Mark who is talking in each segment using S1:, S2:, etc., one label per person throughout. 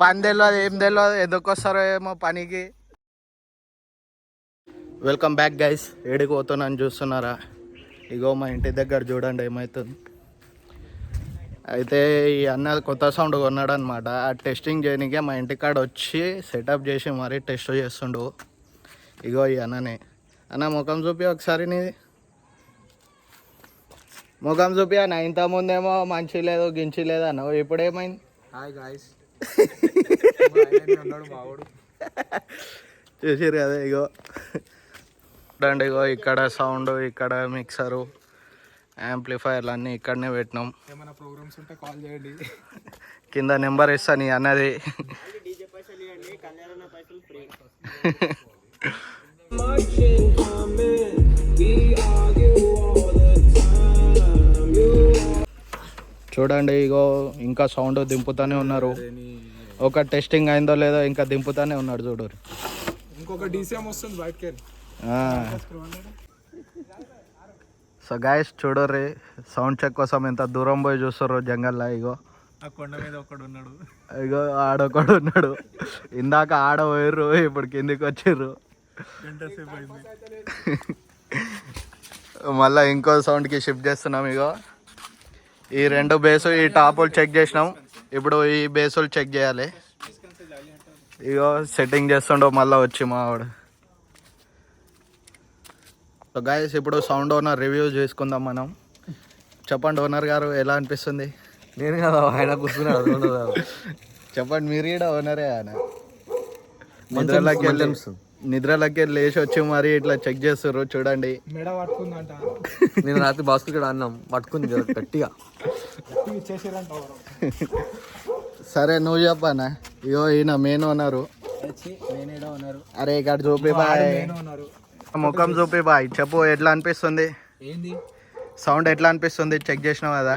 S1: పని తెలియదు ఏం తెలియదు ఎందుకు వస్తారో ఏమో పనికి. Welcome back guys. ఏడికి పోతున్నాను చూస్తున్నారా? ఇగో మా ఇంటి దగ్గర చూడండి ఏమవుతుంది. అయితే ఈ అన్న కొత్త సౌండ్ కొన్నాడు అనమాట. ఆ టెస్టింగ్ చేయడానికే మా ఇంటికాడ వచ్చి సెటప్ చేసి మరీ టెస్ట్ చేస్తుండు. ఇగో ఈ అన్ననే. అన్న ముఖం చూపి ఒకసారి నీది ముఖం చూపి అన్న. ఇంతకుముందేమో మంచి లేదు గించి లేదు అన్న, ఇప్పుడు ఏమైంది?
S2: Hi guys.
S1: చూసిరు కదా. ఇగో చూడండి, ఇగో ఇక్కడ సౌండ్, ఇక్కడ మిక్సరు, యాంప్లిఫైర్లు అన్నీ ఇక్కడనే పెట్టినాం.
S2: ఏమైనా ప్రోగ్రామ్స్ ఉంటే కాల్ చేయండి.
S1: కింద నెంబర్ ఇస్తాను ఈ అన్నది. చూడండి ఇగో ఇంకా సౌండ్ దింపుతానే ఉన్నారు. ఒక టెస్టింగ్ అయిందో లేదో ఇంకా దింపుతానే ఉన్నాడు చూడు.
S2: ఇంకొక డీసీఎం వస్తుంది బయటకి.
S1: సో గాయస్ చూడర్రి, సౌండ్ చెక్ కోసం ఎంత దూరం పోయి చూస్తారు జంగల్లో. ఇగో
S2: ఆ కొండ మీద ఒకడు ఉన్నాడు.
S1: ఇగో ఆడొకడు ఉన్నాడు. ఇందాక ఆడ పోయిర్రు, ఇప్పుడు కిందికి వచ్చిర్రు. మళ్ళీ ఇంకో సౌండ్కి షిఫ్ట్ చేస్తున్నాం. ఇగో ఈ రెండు బేసు, ఈ టాపులు చెక్ చేసినాం. ఇప్పుడు ఈ బేసులు చెక్ చేయాలి. ఇగో సెట్టింగ్ చేస్తుండో మళ్ళీ వచ్చి మావాడు. సో గాయస్ ఇప్పుడు సౌండ్ ఓనర్ రివ్యూ చేసుకుందాం మనం. చెప్పండి ఓనర్ గారు, ఎలా అనిపిస్తుంది?
S3: నేను కదా ఆయన కూర్చున్నాడు.
S1: చెప్పండి, మీరు కూడా ఓనరే. ఆయన నిద్రలకి లేచి వచ్చి మరి ఇట్లా చెక్ చేస్తారు చూడండి.
S2: మెడ పట్టుకుందంట.
S3: నేను రాత్రి బాస్కెట్ కూడా అన్నాం, పట్టుకుంది గట్టిగా.
S1: సరే నువ్వు చెప్పానా. ఇగో ఈయన మెయిన్ ఓనరు. అరే ఇక్కడ చూపి బాయ్, ముఖం చూపి బాయ్. చెప్పు ఎట్లా అనిపిస్తుంది?
S2: ఏంది
S1: సౌండ్ ఎట్లా అనిపిస్తుంది? చెక్ చేసినావు కదా,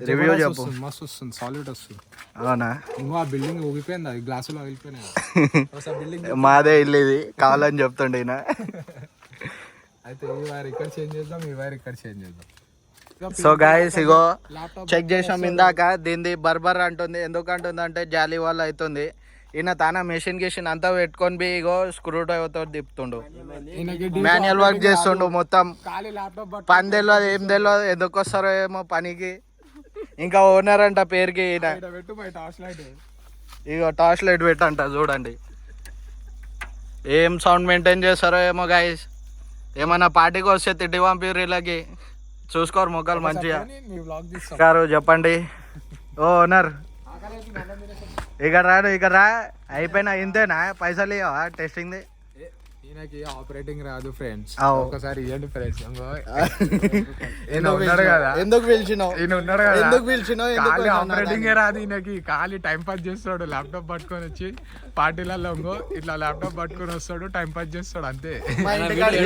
S1: రివ్యూ చెప్పు.
S2: మస్తు వస్తుంది, సాలిడ్ వస్తుంది.
S1: అవునా?
S2: ఇంకో ఆ బిల్డింగ్ ఊగిపోయింది, అది గ్లాసులో వెళ్ళిపోయినాయి.
S1: మాదే ఇల్లు ఇది, కావాలని చెప్తుండే ఈయన.
S2: అయితే ఈ వైర్ ఇక్కడ చేంజ్ చేద్దాం, ఈ వైర్ ఇక్కడ చేంజ్ చేద్దాం.
S1: సో గాయస్ ఇగో చెక్ చేసాం ఇందాక. దీనిది బర్బర్ అంటుంది. ఎందుకు అంటుంది అంటే జాలీ వల్ల అవుతుంది. ఈయన తాన మెషిన్ గిషిన్ అంతా పెట్టుకొని బి ఇగో స్క్రూ డ్రైవర్తో తిప్పుతుండు, మాన్యువల్ వర్క్ చేస్తుండు మొత్తం. పని తెలియదు ఏం తెలియదు ఎందుకు వస్తారో ఏమో పనికి. ఇంకా ఓనర్ అంట పేరుకి ఈయన. ఇగో టార్చ్ లైట్ పెట్టంట చూడండి. ఏం సౌండ్ మెయింటైన్ చేస్తారో ఏమో గాయస్. ఏమన్నా పార్టీకి వస్తే తిట్టి పంపిర్రు వీళ్ళకి. చూసుకోరు మొక్కలు మంచిగా. గారు చెప్పండి. ఓ ఓనర్ ఇక్కడ రాడు, ఇక్కడ రా. అయిపోయినా ఇంతేనా? పైసలు ఇవ్వవా టెస్టింగ్ది?
S2: ఈయనకి ఆపరేటింగ్ రాదు ఫ్రెండ్స్,
S1: అవు.
S2: ఒకసారి ఇవ్వండి ఫ్రెండ్స్.
S1: ఎందుకు పిలిచినావు? ఎందుకు పిలిచినావు?
S2: ఆపరేటింగ్ రాదు ఈయనకి, ఖాళీ టైం పాస్ చేస్తాడు. ల్యాప్టాప్ పట్టుకొని వచ్చి పార్టీలలో ఇట్లా ల్యాప్టాప్ పట్టుకొని వస్తాడు, టైం పాస్ చేస్తాడు అంతే.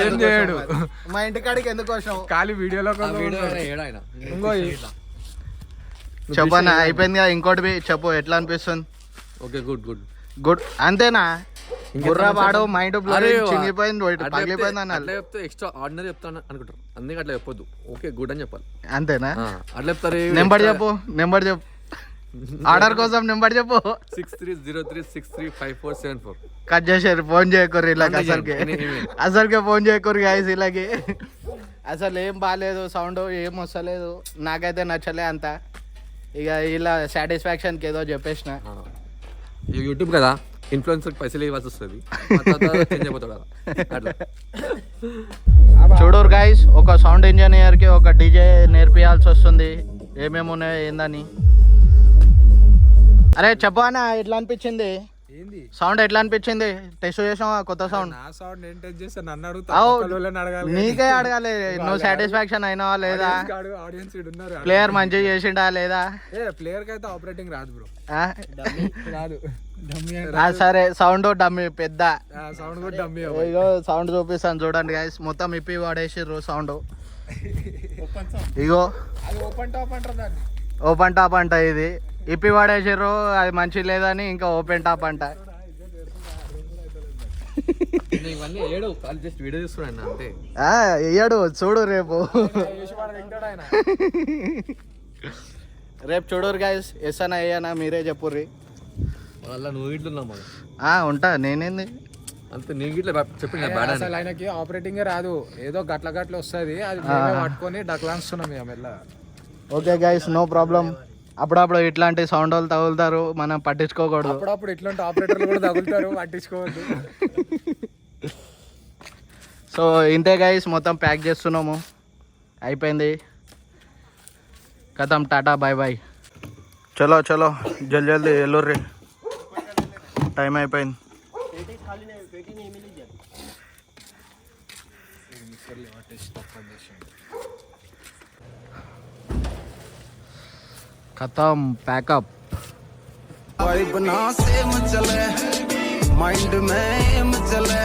S2: ఏం చేయడు.
S1: మా ఇంటికాడికి ఎందుకు వచ్చావు?
S2: ఖాళీ వీడియోలో ఇంకో
S1: చెప్పనా? అయిపోయింది కదా. ఇంకోటి చెప్పు, ఎట్లా అనిపిస్తుంది?
S3: ఓకే, గుడ్ గుడ్
S1: గుడ్ అంతేనా? గుర్రా పాడు మైండ్ చినిగిపోయింది, పగిలిపోయింది అన్న.
S3: అట్లా చెప్తే ఎక్స్ట్రా ఆర్డినరీ చెప్తాను అనుకుంటారు, అందుకే అట్లా చెప్పొద్దు. ఓకే గుడ్ అని చెప్పాలి.
S1: అంతేనా?
S3: అట్లా చెప్తారు.
S1: నెంబర్ చెప్పు, నెంబర్ చెప్పు. ఆర్డర్ కోసం నెంబర్ చెప్పు.
S3: 6303635474.
S1: కట్ చేసారు. ఫోన్ చేయకూరు ఇలాగ, అసలుకే ఫోన్ చేయకూరు గాయస్ ఇలాగే. అసలు ఏం బాగాలేదు, సౌండ్ ఏం వస్తలేదు, నాకైతే నచ్చలే అంత. ఇక ఇలా సాటిస్ఫాక్షన్కి ఏదో చెప్పేసిన.
S3: యూట్యూబ్ కదా, ఇన్ఫ్లుయెన్సర్ పైసలు ఇవ్వాల్సి వస్తుంది.
S1: చూడరు గాయస్, ఒక సౌండ్ ఇంజనీర్కి ఒక డీజే నేర్పియాల్సి వస్తుంది. ఏమేమి ఉన్నాయి ఏందని. అరే చెప్పు అన్న, ఎట్లా అనిపించింది? సౌండ్ ఎట్లా అనిపించింది? టెస్ట్ చేసాం కొత్త సౌండ్. నీకే అడగాలి, నువ్వు సాటిస్ఫాక్షన్ అయినావా లేదా? ప్లేయర్ మంచిగా చేసిండా లేదా?
S2: ప్లేయర్ కి అయితే ఆపరేటింగ్ రాదు బ్రో.
S1: సరే సౌండ్ డమ్మీ పెద్ద
S2: సౌండ్ కూడా డమ్మీ.
S1: ఇగో సౌండ్ చూపిస్తాను చూడండి గాయస్. మొత్తం ఇప్పి వాడేసిర్రు సౌండ్. ఇగో ఓపెన్ టాప్ అంట ఇది. ఇప్పి వాడేసిర్రు, అది మంచి లేదని ఇంకా ఓపెన్ టాప్ అంట. ఇయ్యాడు చూడు రేపు. రేపు చూడరు గాయస్. ఎస్ అన్నా ఏ అన్నా మీరే చెప్పుర్రి.
S3: అలా నువ్వు ఇట్లా ఉన్నావు మళ్ళీ
S1: ఉంటా నేనేంది
S3: అంతే నీకు ఇట్లా చెప్పింది బాగా
S2: అసలు ఆయనకి ఆపరేటింగ్ రాదు, ఏదో గట్ల గట్ల వస్తుంది, అది మేమే పట్టుకొని డక్లాంస్తున్నాం ఇక మెల్ల.
S1: Okay guys, no problem. అప్పుడప్పుడు ఇట్లాంటి సౌండ్ వాళ్ళు తగులుతారు, మనం పట్టించుకోకూడదు.
S2: అప్పుడప్పుడు ఇట్లాంటి ఆపరేటర్లు కూడా తగులుతారు, పట్టించుకోవద్దు.
S1: సో ఇంతే గైస్, మొత్తం ప్యాక్ చేస్తున్నాము, అయిపోయింది. కథం, టాటా, బాయ్ బాయ్. చలో చలో జల్దీ జల్దీ ఎల్లుర్రి, టైం అయిపోయింది. खत्म पैकअप
S4: वाइब ना सेम चले माइंड में एम चले